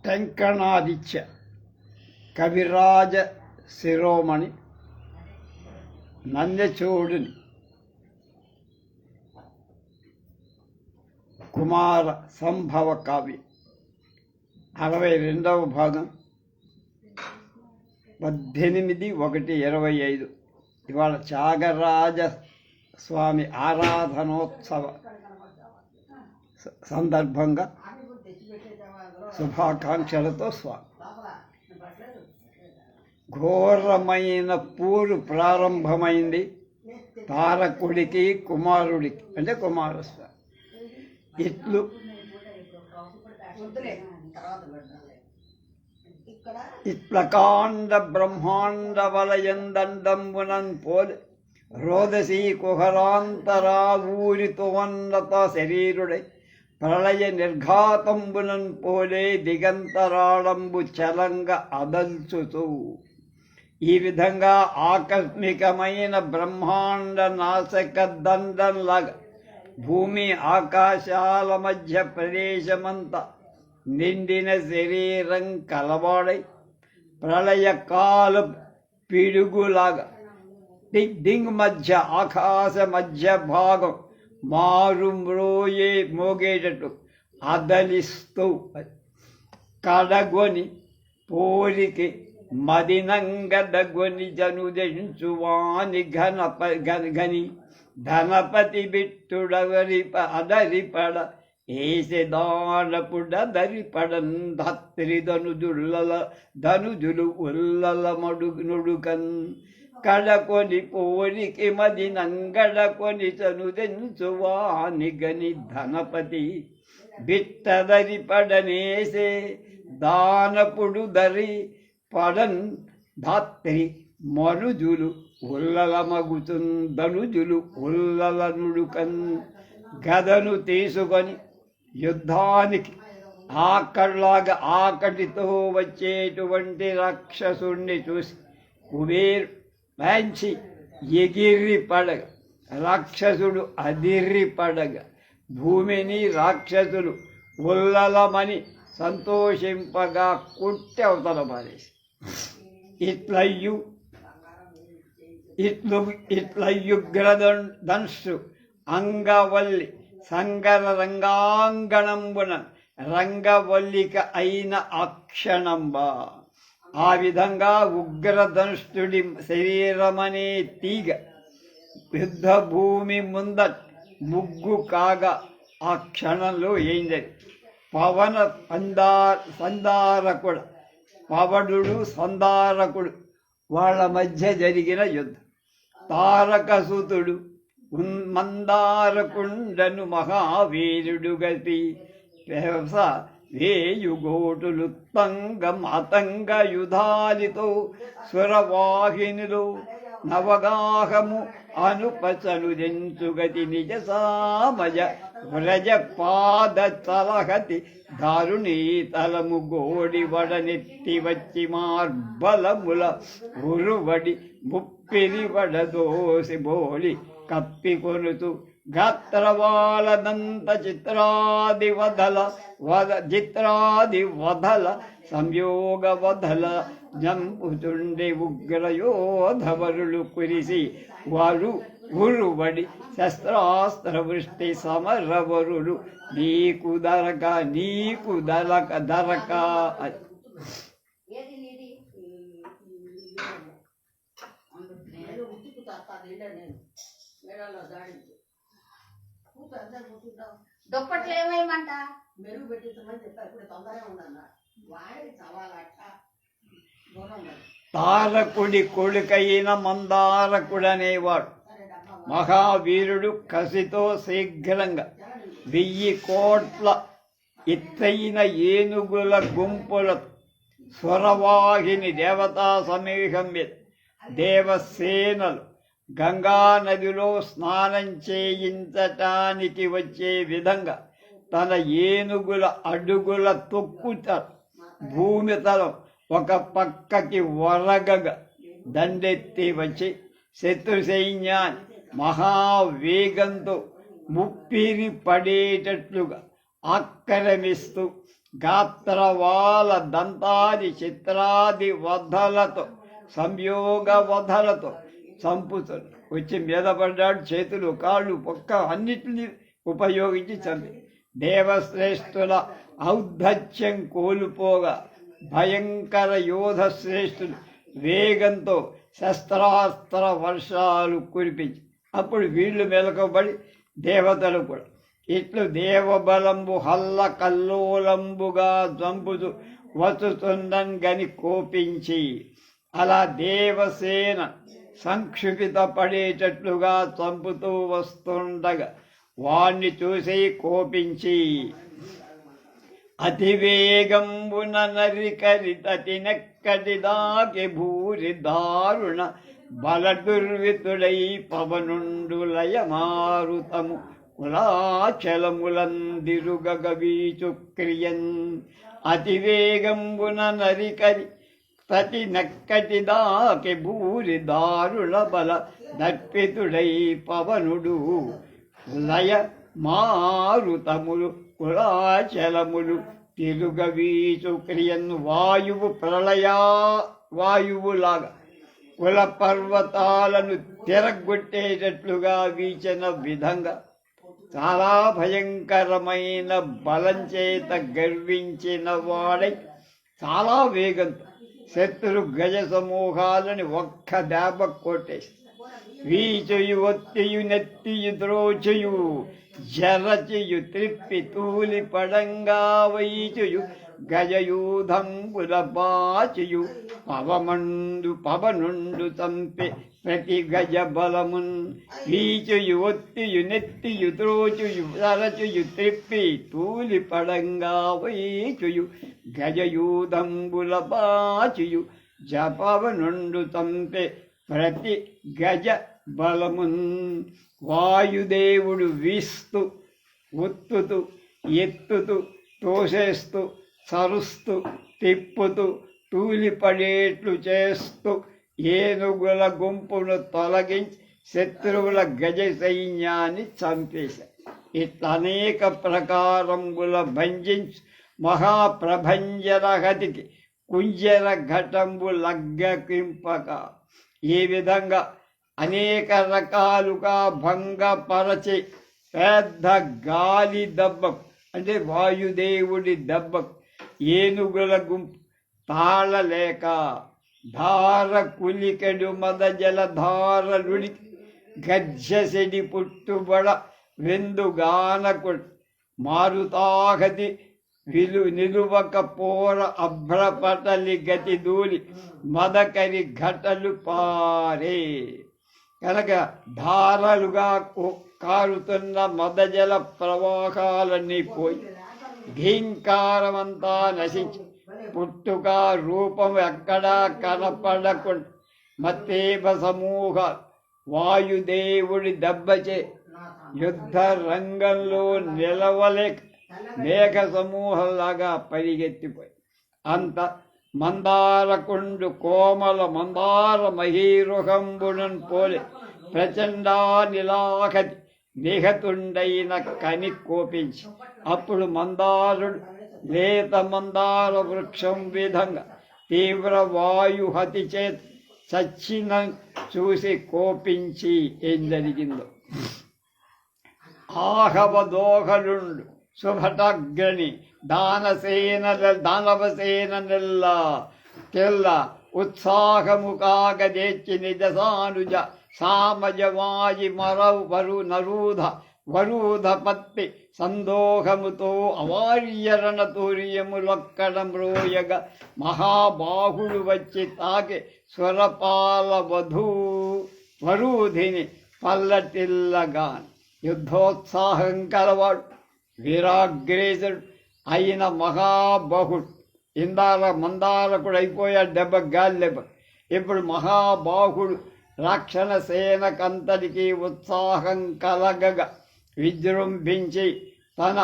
టెంకణాదిత్య కవిరాజ శిరోమణి నందచూడుని కుమార సంభవ కావ్యం 62వ భాగం 18/1/25. ఇవాళ త్యాగరాజ స్వామి ఆరాధనోత్సవ సందర్భంగా శుభాకాంక్షలతో స్వామి. ఘోరమైన పూరు ప్రారంభమైంది తారకుడికి కుమారుడికి, అంటే కుమారస్వామి. ఇట్లు ఇట్లకాండ బ్రహ్మాండ వలయందండంబునన్ పోలే రోదసీ కుహరాంతరా ఊరితోన్నత శరీరుడై ప్రళయ నిర్ఘాతంబునన్ పోలే దిగంతరాళంబు చలంగ అదల్చుతూ ఈ విధంగా ఆకస్మికమైన బ్రహ్మాండ నాశక దండంలాగా భూమి ఆకాశాల మధ్య ప్రదేశమంతా నిండిన శరీరం కలవాడై ప్రళయకాల పిడుగులాగా దిగ్ మధ్య ఆకాశ మధ్య భాగం మారు మోగేటట్టు అదలిస్తూ కడగొని పోరికి మదినంగడగొని జనుదెంచువాని గని ధనపతి బిట్టుడవరిపడ ఏసెదానపుడదరిపడన్ ధనుజులు ఉల్లల నుడుకన్ కడకొని పోరికి మది నంగడకొని చనుదెంచువాని గని ధనపతి బిట్టదరి పడనేసే దానపుడు దరి పడన్ ధాత్రి మనుజులు ఉల్లల మగుతున్ ధనుజులు ఉల్లల నుడుకన్ గదను తీసుకొని యుద్ధానికి ఆకటితో వచ్చేటువంటి రాక్షసుణ్ణి చూసి కుబేరు మంచి ఎగిరి పడగ రాక్షసుడు అదిరి పడగ భూమిని రాక్షసులు ఉల్లలమని సంతోషింపగా కుట్టి అవతల పారేసి ఇట్లయుగ్రదంశు అంగవల్లి సంగర రంగాంగణంబున రంగవల్లిక అయిన అక్షణంబా. ఆ విధంగా ఉగ్రధనుష్టుడి శరీరమనే తీగ యుద్ధ భూమి ముందట ముగ్గు కాగా ఆ క్షణంలో ఏందని పవన సందారకుడు పవడు సందారకుడు వాళ్ళ మధ్య జరిగిన యుద్ధం. తారకసుతుడు మందారకుండను మహావీరుడు గతి వేయుగోటులు మాతంగ యుధాలితో సురవాహినిలో నవగాహము అనుపచలు జంచుగతి నిజ సామజ వ్రజ పాద తలహతి దారుణీ తలము గోడి వడనెత్తి వచ్చి మార్బలముల ఉరువడి ముప్పిరి వడదోసి బోలి కప్పికొనుతూ గాత్రవాళదంత చిత్రాది వధల సంయోగ వధల జంపుతుండే ఉగ్రయోధవరులు కురిసి వారు ఉరువడి శస్త్రాస్త్ర వృష్టి సమరవరులు నీకు దరక దుప్పట్లు ఏమేయమంట మెరుగు పెట్టించమని చెప్పారు. ఇప్పుడు తొందరగా ఉండన్న వాడి సవాలట తారకుడి కొడుకైన మందారకుడనేవాడు మహావీరుడు కసితో శీఘ్రంగా 1000 కోట్ల ఎత్తైన ఏనుగుల గుంపుల స్వరవాహిని దేవతా సమూహం మీద దేవసేనలు గంగా నదిలో స్నానం చేయించటానికి వచ్చే విధంగా తన ఏనుగుల అడుగుల తొక్కుట భూమి తలం ఒక పక్కకి వరగగా దండెత్తి వచ్చి శత్రు సైన్యాన్ని మహావేగంతో ముప్పిరి పడేటట్లుగా ఆక్రమిస్తూ గాత్రవాల దంతాది చిత్రాది వధలతో సంయోగ వధలతో చంపుతాడు. వచ్చి మీద పడ్డాడు, చేతులు కాళ్ళు పొక్క అన్నిటినీ ఉపయోగించి చంపి దేవశ్రేష్ఠుల ఔద్ధత్యం కోల్పోగా భయంకర యోధ శ్రేష్ఠులు వేగంతో శస్త్రాస్త్ర వర్షాలు కురిపించి అప్పుడు వీళ్ళు మెలకబడి దేవతలు కూడా ఇట్లు దేవబలంబు హల్ల కల్లోలంబుగా చంపుతూ వస్తుందని కోపించి అలా దేవసేన సంక్షిప్త పడేటట్లుగా చంపుతూ వస్తుండగా వాణ్ణి చూసి కోపించి అతివేగంబున నరికరితతి నెక్కటి దాకి భూరి దారుణ బలదుర్వితుడై పవనుండు లయమారుతము కులాచలములందిరుగవీచుక్రియన్ అతివేగంబున నరికరి తతి నెక్కటి దాకి భూరి దారుణ బల దర్పితుడై పవనుడు లయ మారుతములు కులాచలములు తిరుగవీచు క్రియన్ వాయువులాగా కుల పర్వతాలను తిరగొట్టేటట్లుగా వీచిన విధంగా చాలా భయంకరమైన బలం చేత గర్వించిన వాడై చాలా వేగంతో శత్రు గజ సమూహాలని ఒక్క దెబ్బ కొట్టేసి వీచయు ఒత్తియు నెత్తియు ద్రోచయు జరచయు త్రిప్పి తూలి పడంగా వైచయు గజయూధంబుల బాచయు పవనుండు చంపే ప్రతి గజ బలమున్ వీచయు ఒత్తియు నెత్తియు ద్రోచయు జరచయు త్రిప్పి తూలి పడంగా వైచయు గజయూధంబుల బాచయు పవనుండు చంపే ప్రతి గజ బలమున్ వాయుదేవుడు వీస్తూ ఒత్తుతూ ఎత్తుతూ తోసేస్తూ సరుస్తూ తిప్పుతూ తూలిపడేట్లు చేస్తూ ఏనుగుల గుంపును తొలగించి శత్రువుల గజ సైన్యాన్ని చంపేశారు. ఇట్లా అనేక ప్రకారముల భంజించి మహాప్రభంజరహతికి కుంజర ఘటంబు లగ్గకింపక ఈ విధంగా అనేక రకాలుగా భంగపరచి పెద్ద గాలి దెబ్బకు అంటే వాయుదేవుడి దెబ్బకు ఏనుగుల గుంపు తాళలేక ధార కులికెడు మద జలధారలుడి గజ్జసెడి పుట్టుబడ వెందుగానకు మారుతాగతి నిలువక పోర అభ్రపటలి గతి దూలి మదకరి ఘటలు పారే. కనుక ధారలుగా కారుతున్న మదజల ప్రవాహాలన్నీ పోయి ఘీంకారమంతా నశించి పుట్టుక రూపం ఎక్కడా కనపడకుండా మత్తేప సమూహ వాయుదేవుడి దెబ్బచే యుద్ధ రంగంలో నిలవలేక మేఘ సమూహంలాగా పరిగెత్తిపోయి అంత మందారకుండు కోమల మందార మహీరుహంబునన్ పోలే ప్రచండా నిలాఖతి నిహతుండైన కని కోపించి అప్పుడు మందారుడు లేత మందార వృక్షం విధంగా తీవ్ర వాయుహతి చేత చచ్చిన చూసి కోపించి ఏం జరిగిందో ఆహవదోహలుండు శుభటగ్ని దానవసేనెల్లా తెల్ల ఉత్సాహము కాగదేచ్చి నిజసానుజ సామజవాయి వరూధ పత్తి సందోహముతో అవార్యరణ తూర్యములొక్కడ మ్రోయగ మహాబాహుడు వచ్చి తాకి స్వరపాల వరూధిని పల్లటిల్లగాన్ యుద్ధోత్సాహం కలవాడు వీరాగ్రేసుడు అయిన మహాబాహుడు మందారకుడు అయిపోయాడు దెబ్బ గాలి దెబ్బ. ఇప్పుడు మహాబాహుడు రక్షణ సేనకంతటికి ఉత్సాహం కలగగా విజృంభించి తన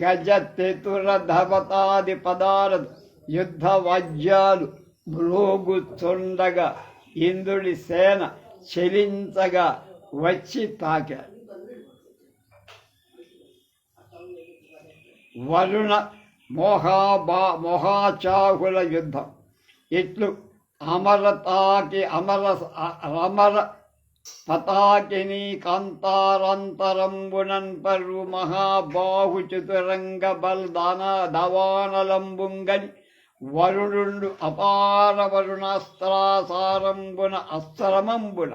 గజ తెతుర ధవతాది పదార్థ యుద్ధ వాద్యాలు మ్రోగుచుండగా ఇంద్రుడి సేన చెలించగా వచ్చి తాకాడు. వరుణ మొహాచాహుల యుద్ధం. ఇట్లు అమర పతాకిని కాంతారంతరంబునన్ పర్వు మహాబాహు చతురంగ దవానలంబుంగని వరుణుండు అపార వరుణాస్త్రాసారంబున అస్త్రమంబున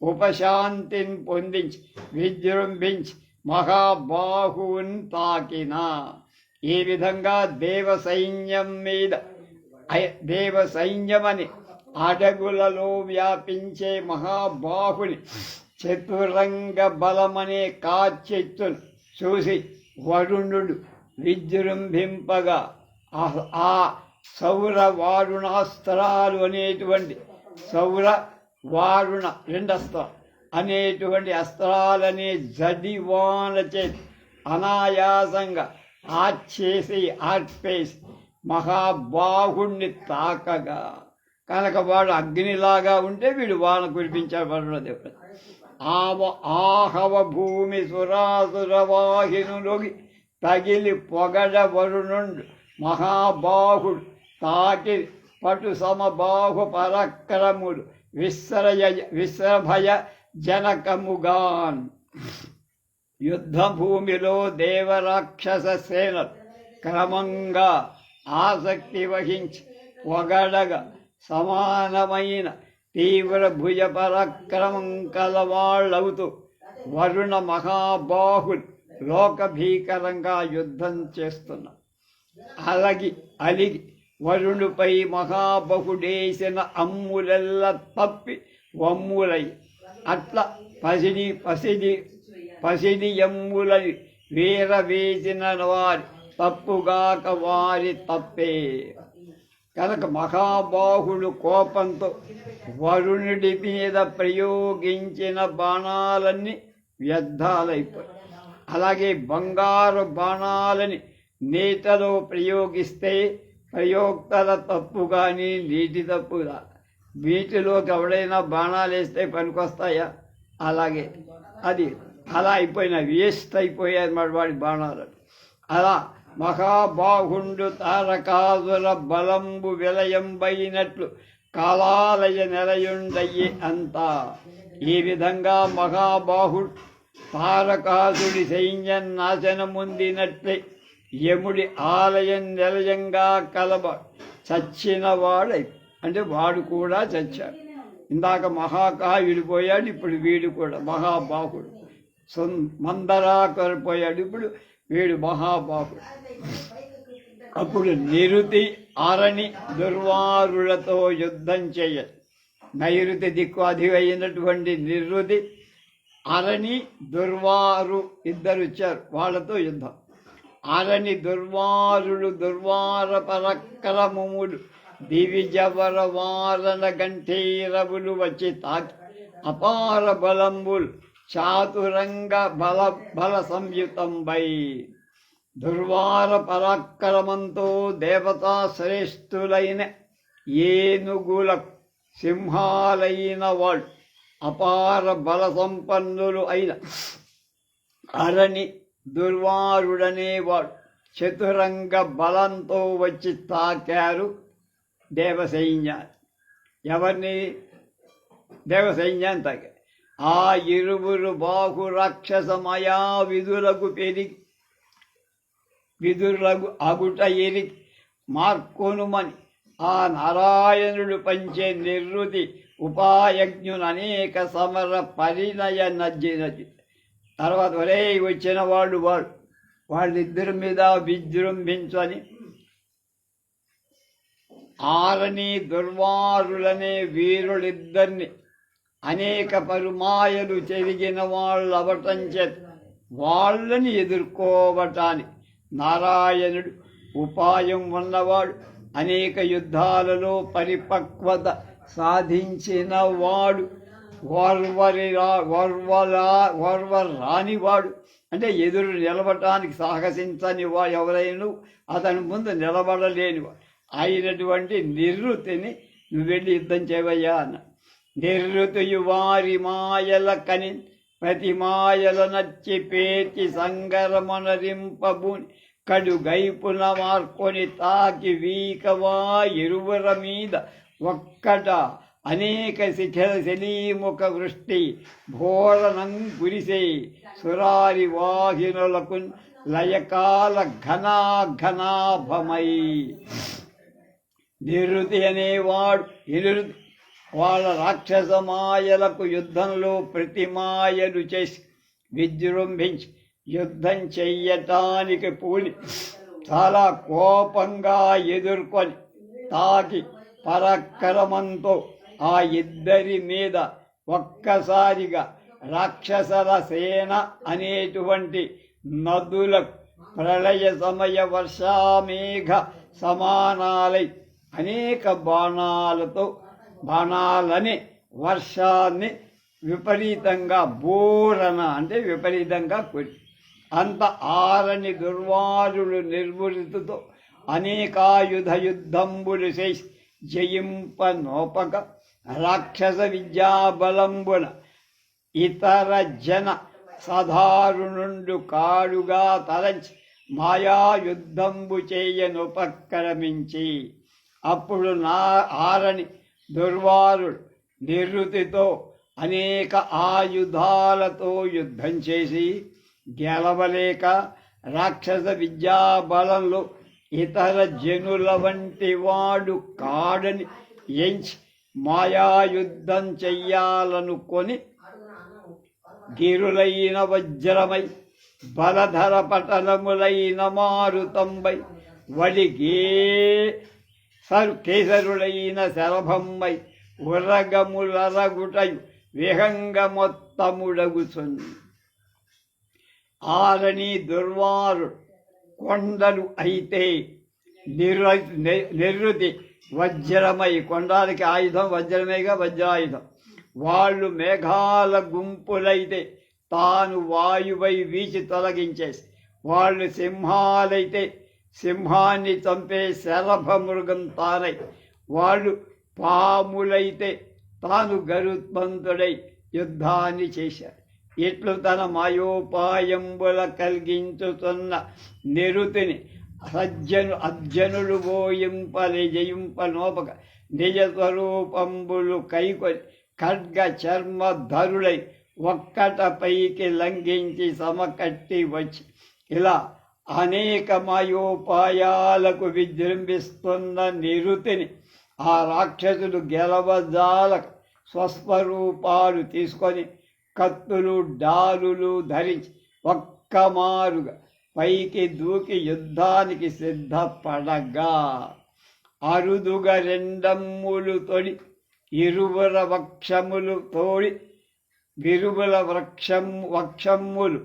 ఉపశాంతిని పొందించి విజృంభించి మహాబాహువుని తాకిన. ఈ విధంగా దేవ సైన్యమని అడగులలో వ్యాపించే మహాబాహుని చతురంగ బలమనే కాచెత్తును చూసి వరుణుడు విజృంభింపగా ఆ సౌర వారుణాస్త్రాలు అనేటువంటి సౌర వారుణ రెండస్త్రాలు అనేటువంటి అస్త్రాలనే జడివాన చేసి అనాయాసంగా ఆర్పేసి మహాబాహుణ్ణి తాకగా కనుక వాడు అగ్నిలాగా ఉంటే వీడు వాన కురిపించాడు వరుణదేవుడు. ఆహవ భూమి సురాసురవాహినులోకి తగిలి పొగడ వరుణుండు మహాబాహుడు తాకి పటు సమబాహు పరక్రములు విశ్రభయ జనకముగాన్. యుద్ధభూమిలో దేవరాక్షస సేనలు క్రమంగా ఆసక్తి వహించి పొగడగా సమానమైన తీవ్ర భుజ పరాక్రమం కలవాళ్ళవుతూ వరుణ మహాబాహులు లోకభీకరంగా యుద్ధం చేస్తున్నారు. అలిగి వరుణుపై మహాబహుడేసిన అమ్ములెల్ల తప్పి వమ్ములై అట్లా పసిడి ఎమ్ములని వీర వేసిన వారి తప్పుగాక వారి తప్పే. కనుక మహాబాహుడు కోపంతో వరుణుడి మీద ప్రయోగించిన బాణాలన్నీ వ్యర్థాలైపోయి. అలాగే బంగారు బాణాలని నీటిలో ప్రయోగిస్తే ప్రయోక్తల తప్పు కానీ నీటి తప్పుగా వీటిలోకి ఎవడైనా బాణాలు వేస్తే పనికొస్తాయా? అలాగే అది అలా అయిపోయిన వేస్ట్ అయిపోయాయి అన్నమాట వాడి బాణాలు. అలా మహాబాహుండు తారకాసుర బలంబు విలయంబైనట్లు కాలాలయ నెలయుండయ్యి అంతా. ఈ విధంగా మహాబాహుడు తారకాసుడి సైన్యం నాశనముందినట్లే యముడి ఆలయం నిలయంగా చచ్చినవాడై, అంటే వాడు కూడా చచ్చాడు. ఇందాక మహాకాయుడు పోయాడు, ఇప్పుడు వీడు కూడా మహాబాహుడు. మందరాకరు పోయాడు, ఇప్పుడు వీడు మహాబాహుడు. అప్పుడు నిరుతి అరణి దుర్వారులతో యుద్ధం చేయాలి. నైరుతి దిక్కు అధివైనటువంటి నిరుతి అరణి దుర్వారు ఇద్దరు వచ్చారు, వాళ్ళతో యుద్ధం. అరణి దుర్వారులు దుర్వార పరక్రమములు దివిజవర వారణ గంఠీరవులు వచ్చి తాకి అపార బలంబులు చాతురంగ బల సంయుతంబై దుర్వార పరాక్రమంతో దేవతా శ్రేష్ఠులైన ఏనుగుల సింహాలైన వాళ్ళు అపార బల సంపన్నులు అయిన అరణి దుర్వారుడనేవాడు చతురంగ బలంతో వచ్చి తాకారు దేవసైన్యాన్ని. ఎవరిని? దేవసైన్యాన్ని తాకారు. ఆ ఇరువురు బాహు రాక్షసమయా విదులకు అగుట ఎరిగి మార్కొనుమని ఆ నారాయణుడు పంచే నిర్వృతి ఉపాయజ్ఞులు అనేక సమర పరిణయ నజ్జినది. తర్వాత వరే వచ్చిన వాళ్ళిద్దరి మీద విజృంభించని ఆరణి దుర్వారులనే వీరులిద్దరిని అనేక పరుమాయలు చెరిగిన వాళ్ళు అవటం చేత వాళ్ళని ఎదుర్కోవటానికి నారాయణుడు ఉపాయం ఉన్నవాడు, అనేక యుద్ధాలలో పరిపక్వత సాధించిన వాడు, రానివాడు అంటే ఎదురు నిలబడటానికి సాహసించని వాడు ఎవరైనా అతని ముందు నిలబడలేనివాడు అయినటువంటి నిరుతిని నువ్వు వెళ్ళి యుద్ధం చేయవయ్యా అన్న. నిర్రుతుయు వారి మాయల కని ప్రతి మాయల నచ్చి పేర్చి సంగరమనరింపబూని ఒక్కడుగైపున మార్కొని తాకి వీకవా ఇరువుర మీద ఒక్కట అనేక శిఖర శలీముఖ వృష్టి భోరణం కురిసే సురారి వాహినులకు లయకాల ఘనాఘనాభమై. నిరుతి అనేవాడు ఎనురుతి వాళ్ళ రాక్షస మాయలకు యుద్ధంలో ప్రతిమాయలు చేసి విజృంభించి యుద్ధం చెయ్యటానికి పూని చాలా కోపంగా ఎదుర్కొని తాకి పరాక్రమంతో ఆ ఇద్దరి మీద ఒక్కసారిగా రాక్షసల సేన అనేటువంటి నదులకు ప్రళయ సమయ వర్షామేఘ సమానాలై అనేక బాణాలని వర్షాన్ని విపరీతంగా బోరన అంటే విపరీతంగా కొట్టి అంత ఆరని దుర్వారులు నిర్వృతితో అనేకాయుధ యుద్ధంబులు చేసి జయింప నోపక రాక్షస విద్యాబలంబున ఇతర జన సాధారణుండు కాడుగా తలంచి మాయాయుద్ధంబు చేయనుపక్రమించి అప్పుడు ఆరని దుర్వారుడు నిరుతితో అనేక ఆయుధాలతో యుద్ధం చేసి గెలవలేక రాక్షస విద్యాబలంలో ఇతర జనుల వంటి వాడు కాడని ఎంచి మాయాయుద్ధం చెయ్యాలనుకొని గిరులైన వజ్రమై బలధర పటలములైన మారుతంబై వడిగే కేసరులైన శరభమ్మై ఉరగములరగుటయు విహంగ మొత్తముడగుచున్. ఆరని దుర్వారు కొండలు అయితే నిరుతి వజ్రమై, కొండానికి ఆయుధం వజ్రమేగా వజ్రాయుధం. వాళ్ళు మేఘాల గుంపులైతే తాను వాయువై వీచి తొలగించేసి, వాళ్ళు సింహాలైతే సింహాన్ని చంపే శరభ మృగం తానై, వాళ్ళు పాములైతే తాను గరుత్మంతుడై యుద్ధాన్ని చేశాడు. ఇట్లు తన మాయోపాయంబుల కలిగించుతున్న నిరుతిని అర్జనులు బోయింపలే జయింప నోపక నిజ స్వరూపంబులు కైకొని ఖడ్గ చర్మ ధరులై ఒక్కట పైకి లంఘించి సమకట్టి వచ్చి ఇలా అనేక మాయోపాయాలకు విజృంభిస్తున్న నిరుతిని ఆ రాక్షసులు గెలవజాలక స్వస్వరూపాలు తీసుకొని కత్తులు డాలులు ధరించి ఒక్కమారుగా పైకి దూకి యుద్ధానికి సిద్ధపడగా అరుదుగా రెండమ్ములు తొడి ఇరువుర వక్షములు తోడి విరువుల వక్షమ్ములు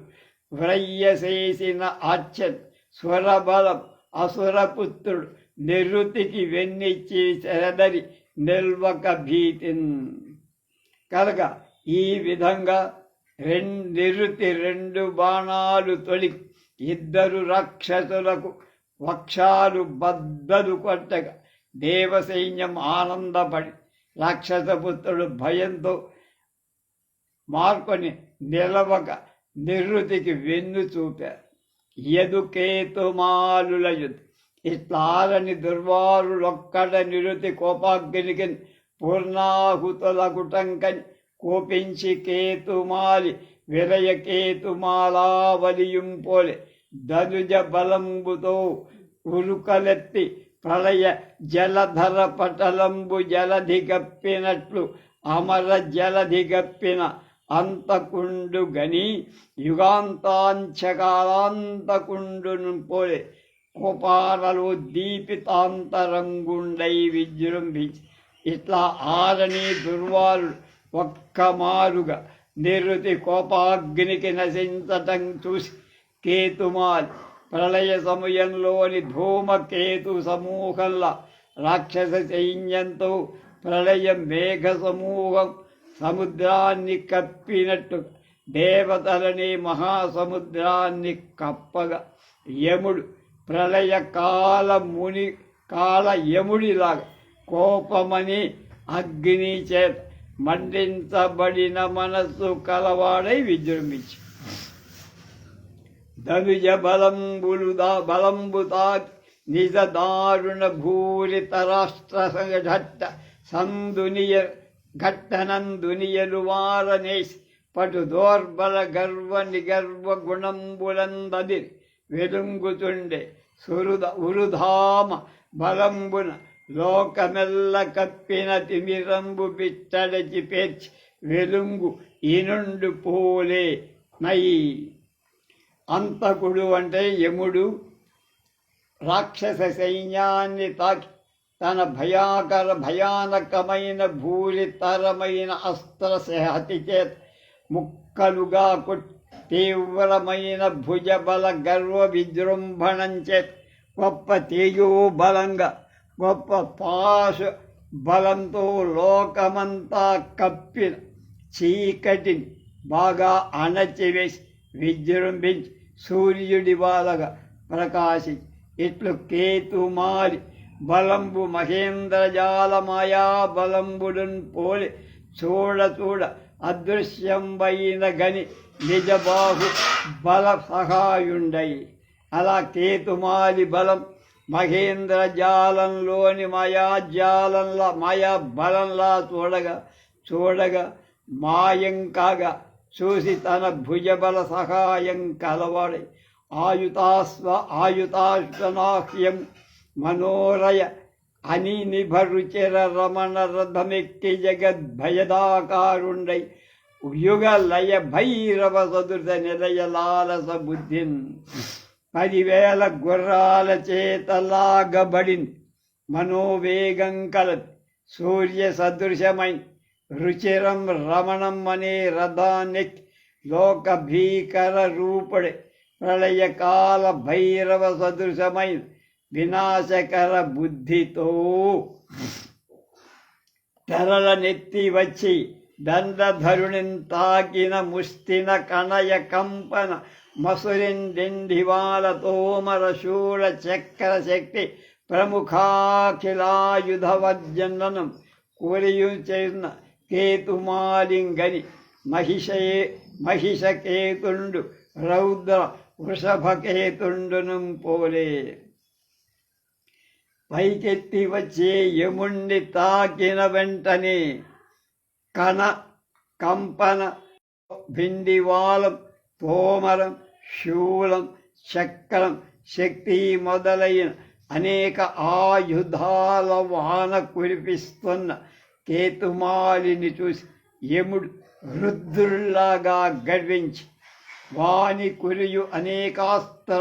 వ్రయ్యసేసిన ఆర్చన్ స్వరబలం అసురపుత్రుడు నిరుతికి వెన్నిచ్చి చెరదరి నిల్వక భీతిన్. కనుక ఈ విధంగా నిరుతి రెండు బాణాలు తొలి ఇద్దరు రాక్షసులకు వక్షాలు బద్దలు కొట్టగా దేవసైన్యం ఆనందపడి రాక్షసపుత్రుడు భయంతో మార్కొని నిలవక నిరుతికి వెన్ను చూపారు. ఎదుకేతుమాలుల యుద్ధం. ఇట్లారని దుర్వారులొక్కడ నిరుతి కోపాగ్నికి పూర్ణాహుతులకుటంకని కోపించి కేతుమాలి విరయ కేతుమాలావలియుంపోలే ధనుజ బలంబుతో ఉరుకలెత్తి ప్రళయ జలధర పటలంబు జలధిగప్పినట్లు అమర జలధిగప్పిన అంతకుండు గని యుగాంతాంచకాలాంతకుండును పోలే కోపాలలో దీపితాంతరంగుండై విజృంభించి ఇట్లా ఆరని దుర్వారుడు ఒక్కమారుగా నిరుతి కోపాగ్నికి నశించటం చూసి కేతుమాలి ప్రళయ సమయంలోని ధూమకేతు సమూహంలా రాక్షస సైన్యంతో ప్రళయ మేఘ సమూహం సముద్రాన్ని కప్పినట్టు దేవతలని మహాసముద్రాన్ని కప్పగా యముడు ప్రళయ కాల యముడిలాగా కోపమని అగ్ని చేత మండించబడిన మనస్సు కలవాడై విజృంభించి ధనుజ బలంబుతా నిజ దారుణ భూరిత రాష్ట్ర సంఘట్ట సందునియ ఘట్టనందునియలు వారనేసి పటు దోర్బల గర్వ నిగర్వ గుణంబులందది వెలుంగుతుండే ఉరుధామ బలంబున లోకమెల్ల కప్పిన తిమిరంబు పిట్టడచి పేర్చి వెలుంగు ఈనుండు పోలే నై. అంతకుడు అంటే యముడు రాక్షస సైన్యాన్ని తాకి తన భయానకమైన భూరితరమైన అస్త్రశహతి చేత ముక్కలుగా తీవ్రమైన భుజబల గర్వ విజృంభణం చేత గొప్ప తేజోబలంగా గొప్ప పాశు బలంతో లోకమంతా కప్పిన చీకటిని బాగా అణచివేసి విజృంభించి సూర్యుడి బాలగా ప్రకాశించి ఇట్లు కేతుమాలి బలంబు మహేంద్రజాల మాయా బలంబుడున్ పోలి చూడ అదృశ్యంబైన గని నిజబాహు బల సహాయుండై. అలా కేతుమాలి బలం మహేంద్రజాలంలోని మాయా బలంలా చూడగా మాయం కాగా చూసి తన భుజబల సహాయం కలవాడై ఆయుతాశ్వనాహ్యం మనోరయ అని నిభరుచిర రమణ రథమెక్కి జగద్భయదాకారుండై యుగ లయ భైరవ సదుర్ధ నిలయ లాలస బుద్ధిన్ 10,000 గుర్రాల చేతలాగబడింది. మనోవేగం కలది సూర్య సదృశమైన రుచిరం రమణం అనే రథాన్నెక్కి లోక భీకర రూపుడే ప్రళయకాల భైరవ సదృశమైన వినాశకర బుద్ధితో తెరల నెత్తి వచ్చి దండధరుణిన్ తాకిన ముష్టిన కణయ కంపన మసురిండిండివాల తోమర శూల చక్ర శక్తి ప్రముఖాఖిలాయుధవజ్జనం కూరియు చేసిన కేతుమాలింగని మహిషకేతుండు రౌద్ర వృషభకేతుండును పోలే. పైకెత్తి వచ్చే యముణ్ణి తాకిన వెంటనే కంపన భిండివాలం తోమరం శూలం చక్రం శక్తి మొదలైన అనేక ఆయుధాల వాన కురిపిస్తున్న కేతుమాలిని చూసి యముడు రుద్రుల్లాగా గర్వించి వాని కురియు అనేకాస్త్ర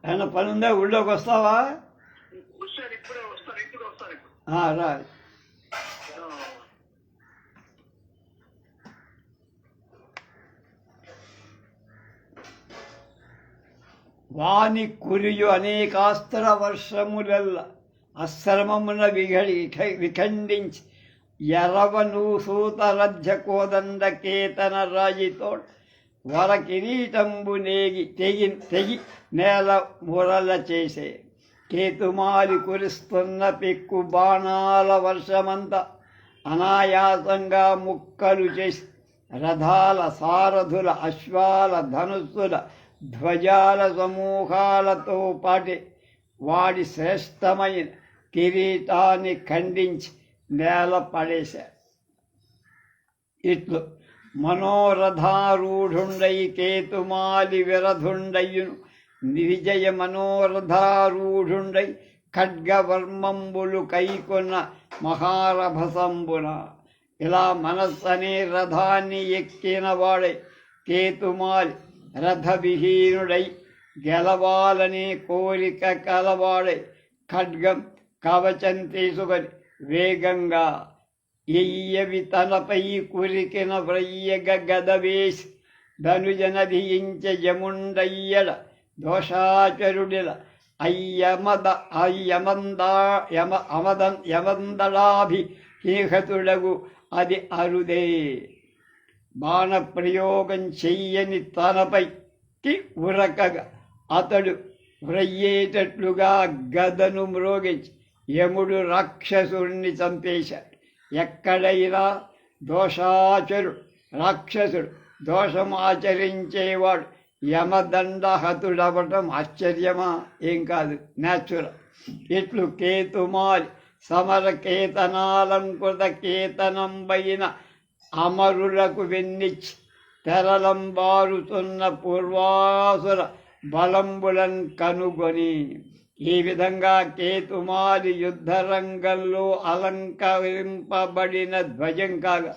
ఏమన్నా పని ఉందా? ఊళ్ళోకి వస్తావా? రా. వాని కురియు అనేకాస్త్ర వర్షములెల్ల అశ్రమమున విఖండించి ఎరవను సూతరధ్య కోదండ కేతన రాజితోడు వర కిరీటంబు తెగి నేల మురల చేసే కేతుమాలి కురుస్తున్న పెక్కు బాణాల వర్షమంతా అనాయాసంగా ముక్కలు చేసి రథాల సారథుల అశ్వాల ధనుస్సుల ధ్వజాల సమూహాలతో పాటి వాడి శ్రేష్టమైన కిరీటాన్ని ఖండించి నేల పడేశారు. ఇట్లు మనోరథారూఢుండై కేతుమాలి విరధుండయ్యును విజయ మనోరథారూఢుండై ఖడ్గవర్మంబులు కైకొన్న మహారభసంబున. ఇలా మనస్సనే రథాన్ని ఎక్కిన వాడై కేతుమాలి రథవిహీనుడై గెలవాలనే కోరిక కలవాడై ఖడ్గం కవచం తీసుకొని వేగంగా ఎయ్యవి తనపై కురికిన వ్రయ్యగ గదవేసి ధనుజనధించ యముండయ్యడ దోషాచరుడిల యమందళాభిహతుడగు అది అరుదే. బాణప్రయోగం చెయ్యని తనపైకి ఉరకగా అతడు వ్రయ్యేటట్లుగా గదను మ్రోగించి యముడు రాక్షసుడిని చంపేశాడు. ఎక్కడైనా దోషాచరుడు రాక్షసుడు దోషమాచరించేవాడు యమదండహతుడవటం ఆశ్చర్యమా? ఏం కాదు, న్యాచురల్. ఇట్లు కేతుమాలి సమర కేతనాలంకృత కేతనంబైన అమరులకు వెన్నిచ్చి తెరలంబారుతున్న పూర్వాసుర బలంబులను కనుగొని ఈ విధంగా కేతుమాలి యుద్ధరంగంలో అలంకరింపబడిన ధ్వజం కాగా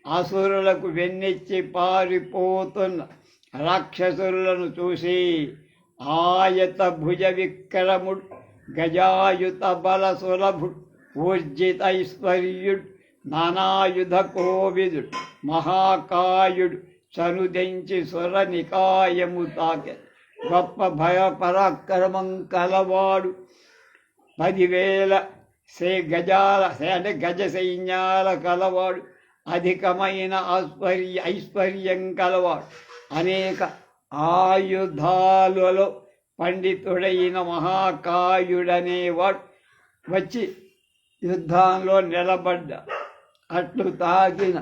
అసురులకు వెన్నెచ్చి పారిపోతున్న రాక్షసులను చూసి ఆయత భుజ విక్రముడు గజాయుత బల సులభుడు ఊర్జితైశ్వర్యుడు నానాయుధ కోవిదుడు మహాకాయుడు చనుదెంచి సుర నికాయము తాకె గొప్ప భయపరాక్రమం కలవాడు 10,000 గజాల అంటే గజ సైన్యాల కలవాడు అధికమైన ఐశ్వర్యం కలవాడు అనేక ఆయుధాలలో పండితుడైన మహాకాయుడనేవాడు వచ్చి యుద్ధంలో నిలబడ్డ అట్లు తాగిన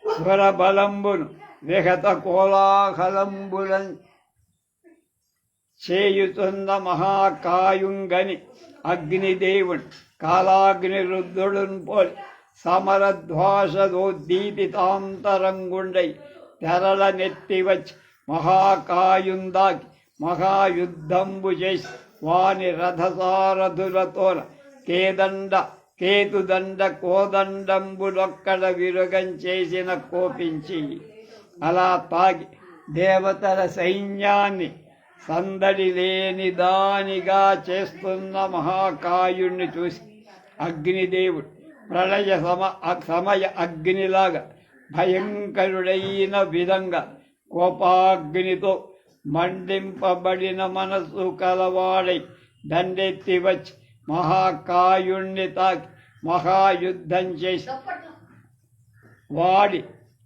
స్వరబలంబును విహత కోలాహలంబులం చేయుతున్న మహాకాయుంగని అగ్నిదేవుని కాలాగ్ని రుద్రుడును పోలి సమరధ్వాసదోద్దీపితాంతరంగుండై తెరల నెత్తి వచ్చి మహాకాయుందాకి మహాయుద్ధంబు చేసి వాని రథసారథులతోన కేతుదండ కోదండంబులొక్కడ విరుగం చేసిన కోపించి అలా తాగి దేవతల సైన్యాన్ని సందడి లేని దానిగా చేస్తున్న మహాకాయుణ్ణి చూసి అగ్నిదేవుడు ప్రళయ సమయ అగ్నిలాగా భయంకరుడైన విధంగా కోపాగ్నితో మండింపబడిన మనస్సు కలవాడై దండెత్తి వచ్చి మహాకాయుణ్ణి తాకి మహాయుద్ధం చేసి వాడి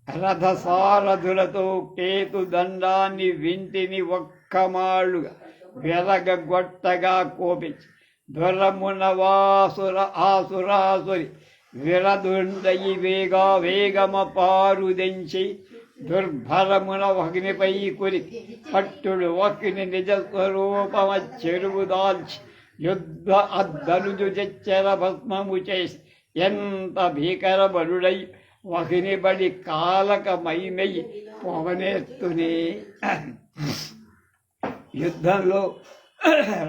రథసారథులతో కేతుదండాన్ని వింటిని ఒక్కమాళ్ళుగా వెరగొట్టగా కోపించి దురమున ఆసురాసురి విరదుండయి వేగమ పారుదెంచి దుర్భరమున అగ్నిపై కురి పట్టుడు అగ్ని నిజ స్వరూపమ చెరువు దాల్చి యుద్ధ అద్దనుజు చెచ్చర భస్మము చేసి ఎంత భీకర బలుడై అగ్నిబడి కాలకమైమెయి పవనేస్తునే. యుద్ధంలో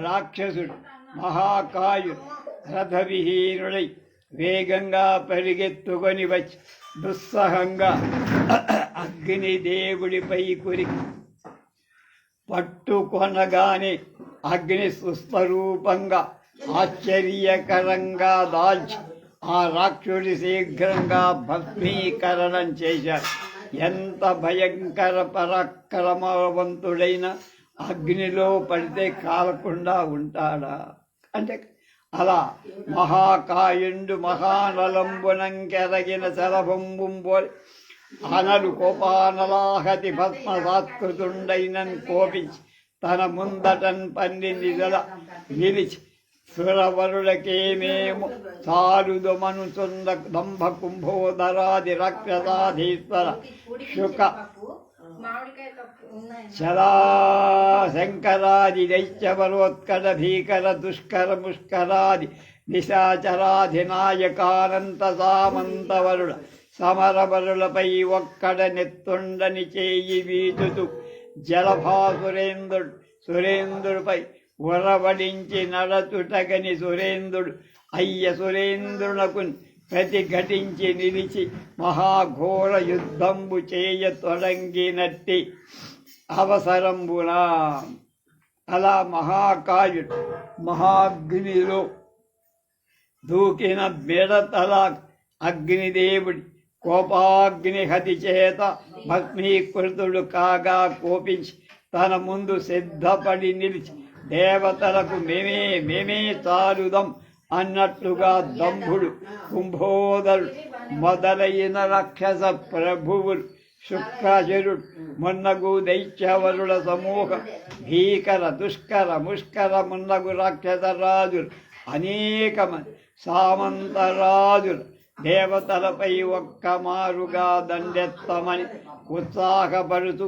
రాక్షసుడు మహాకాయుడు రథవిహీనుడై వేగంగా పరిగెత్తుకొని వచ్చి దుస్సహంగా అగ్నిదేవుడిపై కురికి పట్టుకొనగానే అగ్ని సుస్వరూపంగా ఆశ్చర్యకరంగా దాల్చి ఆ రాక్షసుడి శీఘ్రంగా భస్మీకరణం చేశాడు. ఎంత భయంకర పరాక్రమవంతుడైన అగ్నిలో పడితే కాలకుండా ఉంటాడా అంటే అలా మహాకాయుండు మహానలంబునంకెరగిన శరభంబుంబోలి అనలు కోపానలాహతి భస్మసాత్కృతుండైనన్ కోపించి తన ముందటన్ పండి నిలిచి సురవరులకేమేము చారుదమనుచుంద దంభ కుంభోదరాది రాక్షసాధీశ్వర శుక శంకరాది దైత్యవరోత్కట భీకర దుష్కర ముష్కరాది నిశాచరాధినాయకానంత సామంతవరుడ సమరవరులపై ఒక్కడ నెత్తుండని చేయి వీచుతూ సురేంద్రుడిపై ఉరవడించి నడచుటగని సురేంద్రుడు అయ్య సురేంద్రునకు ప్రతిఘటించి నిలిచి మహాఘోర యుద్ధంబు చేయ తొడంగినట్టి అవసరంబున అలా మహాకాయుడు మహాగ్నిలో దూకిన మిడతల అగ్నిదేవుడి కోపాగ్నిహతి చేత భస్మీకృతుడు కాగా కోపించి తన ముందు సిద్ధపడి నిలిచి దేవతలకు మేమే చాలుదం అన్నట్లుగా దంభుడు కుంభోదరుడు మొదలైన రాక్షస ప్రభువులు శుక్రాచరుడు మొన్నగు దైత్యవరుల సమూహం భీకర దుష్కర ముష్కర మున్నగు రాక్షస రాజులు అనేక మంది సామంతరాజులు దేవతలపై ఒక్క మారుగా దండెత్తమని ఉత్సాహపడుతూ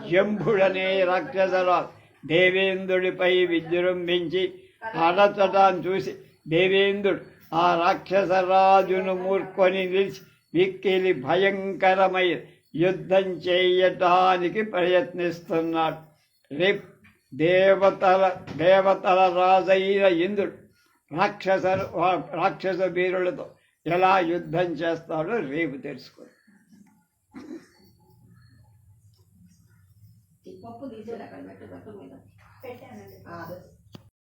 జంభుడనే రాక్షసరాజు దేవేంద్రుడిపై విజృంభించి అడచటాన్ని చూసి దేవేంద్రుడు ఆ రాక్షసరాజును మూర్కొని నిలిచి మిక్కిలి భయంకరమై యుద్ధం చేయటానికి ప్రయత్నిస్తున్నాడు. రేపు దేవతల రాజైన ఇంద్రుడు రాక్షస వీరులతో ఎలా యుద్ధం చేస్తాడో రేపు తెలుసుకో. పప్పు తీసేది అక్కడ పెట్టు మీద పెట్టానండి.